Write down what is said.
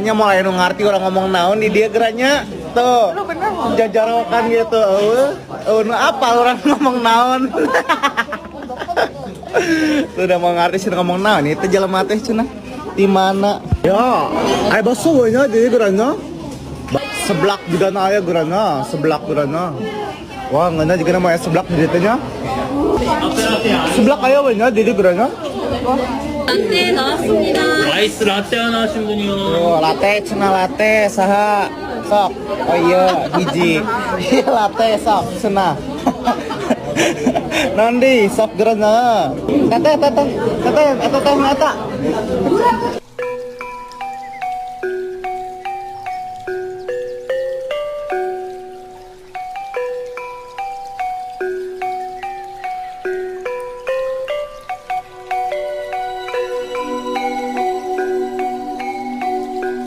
nya mau lain ngarti orang ngomong naon di dia geranya tuh jajarokan gitu. Apa orang ngomong naon. Tuh udah mau ngarti sih ngomong naon itu jelema teh cenah di mana ya ai baso we nya di gerana seblak juga na aya gerana seblak gerana wah ngeuna juga mah seblak di dieu nya seblak aya we nya di gerana 라떼 나왔습니다. 아이스 라떼 하나 하신 분이요. latte cenah latte saha sok oh iya hiji latte sok cenah Nandi sok gerana teteh eta teh eta